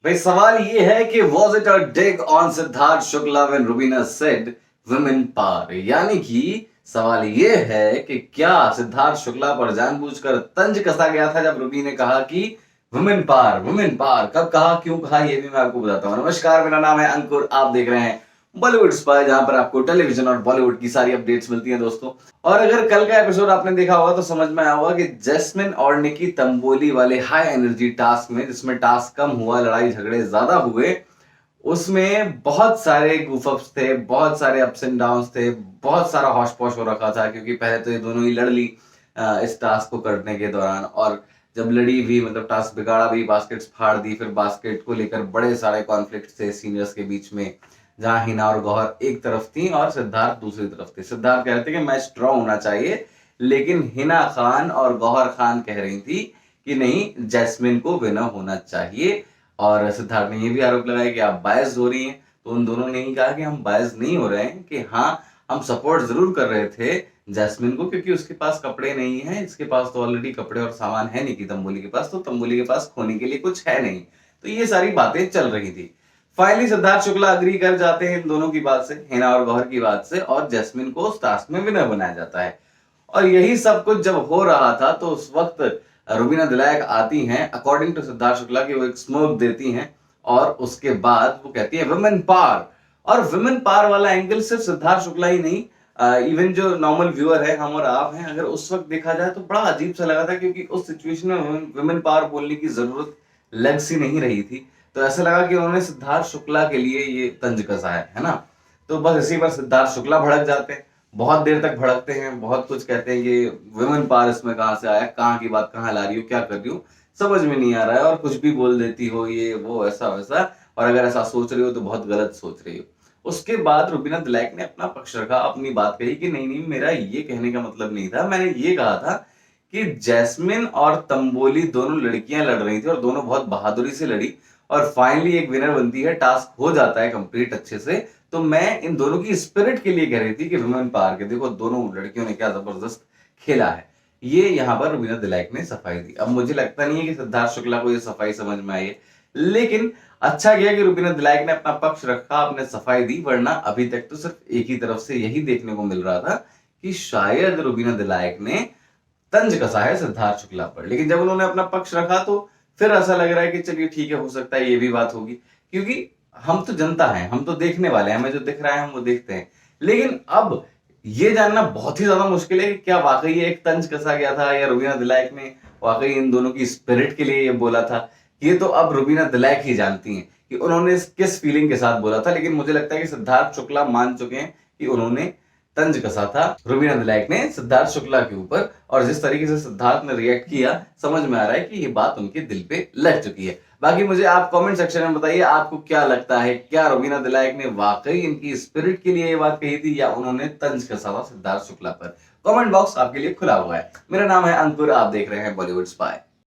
भाई सवाल ये है कि was it a dig on Siddharth Shukla when Rubina said women power, यानी कि सवाल ये है कि क्या सिद्धार्थ शुक्ला पर जानबूझकर तंज कसा गया था जब रुबी ने कहा कि वुमेन पावर कब कहा, क्यों कहा, ये भी मैं आपको बताता हूँ। नमस्कार, मेरा नाम है अंकुर, आप देख रहे हैं बॉलीवुड स्पाई, जहां पर आपको टेलीविजन और बॉलीवुड की सारी अपडेट्स मिलती हैं दोस्तों। और अगर कल का एपिसोड आपने देखा होगा तो समझ में आया होगा कि जैस्मिन और निकी तंबोली वाले हाई एनर्जी टास्क में, जिसमें टास्क कम हुआ, लड़ाई झगड़े ज्यादा हुए, उसमें बहुत सारे गूफअप्स थे, बहुत सारे अप्स एंड डाउन्स थे, बहुत सारा हौश पौश हो रखा था, क्योंकि पहले तो ये दोनों ही लड़ ली इस टास्क को करने के दौरान। और जब लड़ी भी, मतलब टास्क बिगाड़ा भी, बास्केट्स फाड़ दी, फिर बास्केट को लेकर बड़े सारे कॉन्फ्लिक्ट थे सीनियर्स के बीच में, जहां हिना और गौहर एक तरफ थी और सिद्धार्थ दूसरी तरफ थे। सिद्धार्थ कह रहे थे कि मैच ड्रॉ होना चाहिए, लेकिन हिना खान और गौहर खान कह रही थी कि नहीं, जैस्मिन को विनर होना चाहिए। और सिद्धार्थ ने यह भी आरोप लगाया कि आप बायस हो रही हैं। तो उन दोनों ने ही कहा कि हम बायस नहीं हो रहे हैं, कि हाँ, हम सपोर्ट जरूर कर रहे थे जैस्मिन को, क्योंकि उसके पास कपड़े नहीं है, इसके पास तो ऑलरेडी कपड़े और सामान है नहीं कि तंबोली के पास, तो तंबोली के पास खोने के लिए कुछ है नहीं। तो ये सारी बातें चल रही थी। फाइनली सिद्धार्थ शुक्ला अग्री कर जाते हैं इन दोनों की बात से, हिना और गौहर की बात से, और जैस्मिन को उस टास्क में विनर बनाया जाता है। और यही सब कुछ जब हो रहा था तो उस वक्त रुबीना दिलायक आती हैं, अकॉर्डिंग टू सिद्धार्थ शुक्ला, की वो एक स्मोक देती हैं और उसके बाद वो कहती है वुमेन पावर। और वुमेन पावर वाला एंगल सिर्फ सिद्धार्थ शुक्ला ही नहीं, इवन जो नॉर्मल व्यूअर है, हम और आप हैं, अगर उस वक्त देखा जाए तो बड़ा अजीब सा लगा था, क्योंकि उस सिचुएशन में वुमेन पावर बोलने की जरूरत लग सी नहीं रही थी। तो ऐसा लगा कि उन्होंने सिद्धार्थ शुक्ला के लिए ये तंज कसा है ना। तो बस इसी पर सिद्धार्थ शुक्ला भड़क जाते हैं, बहुत देर तक भड़कते हैं, बहुत कुछ कहते हैं कि वुमेन पावर इसमें कहां से आया, कहां की बात कहां ला रही हो, क्या कर रही हो, समझ में नहीं आ रहा है, और कुछ भी बोल देती हो, ये वो ऐसा वैसा, और अगर ऐसा सोच रही हो तो बहुत गलत सोच रही हो। उसके बाद रुबीना दिलायक ने अपना पक्ष रखा, अपनी बात कही कि नहीं नहीं, मेरा ये कहने का मतलब नहीं था, मैंने ये कहा था कि जैस्मिन और तंबोली दोनों लड़कियां लड़ रही थी और दोनों बहुत बहादुरी से लड़ी, और फाइनली एक विनर बनती है, टास्क हो जाता है कंप्लीट अच्छे से। तो मैं इन दोनों की स्पिरिट के लिए कह रही थी कि वुमेन पावर के, देखो दोनों लड़कियों ने क्या जबरदस्त खेला है। ये यहाँ पर रुबीना दिलायक ने सफाई दी। अब मुझे लगता नहीं है कि सिद्धार्थ शुक्ला को ये सफाई समझ में आई है, लेकिन अच्छा किया कि रुबीना दिलायक ने अपना पक्ष रखा, आपने सफाई दी, वरना अभी तक तो सिर्फ एक ही तरफ से यही देखने को मिल रहा था कि शायद रुबीना दिलायक ने तंज कसा है सिद्धार्थ शुक्ला पर। लेकिन जब उन्होंने अपना पक्ष रखा तो फिर ऐसा लग रहा है कि चलिए ठीक है, हो सकता है ये भी बात होगी, क्योंकि हम तो जनता हैं, हम तो देखने वाले हैं, हमें जो दिख रहा है हम वो देखते हैं। लेकिन अब ये जानना बहुत ही ज्यादा मुश्किल है कि क्या वाकई ये एक तंज कसा गया था, या रुबीना दिलायक ने वाकई इन दोनों की स्पिरिट के लिए ये बोला था। ये तो अब रुबीना दिलायक ही जानती हैं कि उन्होंने किस फीलिंग के साथ बोला था। लेकिन मुझे लगता है कि सिद्धार्थ शुक्ला मान चुके हैं कि उन्होंने तंज कसा था रुबीना दिलायक ने सिद्धार्थ शुक्ला के ऊपर, और जिस तरीके से सिद्धार्थ ने रिएक्ट किया, समझ में आ रहा है कि ये बात उनके दिल पे लग चुकी है। बाकी मुझे आप कमेंट सेक्शन में बताइए, आपको क्या लगता है, क्या रुबीना दिलायक ने वाकई इनकी स्पिरिट के लिए ये बात कही थी, या उन्होंने तंज कसा था सिद्धार्थ शुक्ला पर। कमेंट बॉक्स आपके लिए खुला हुआ है। मेरा नाम है अंकुर, आप देख रहे हैं बॉलीवुड स्पाई।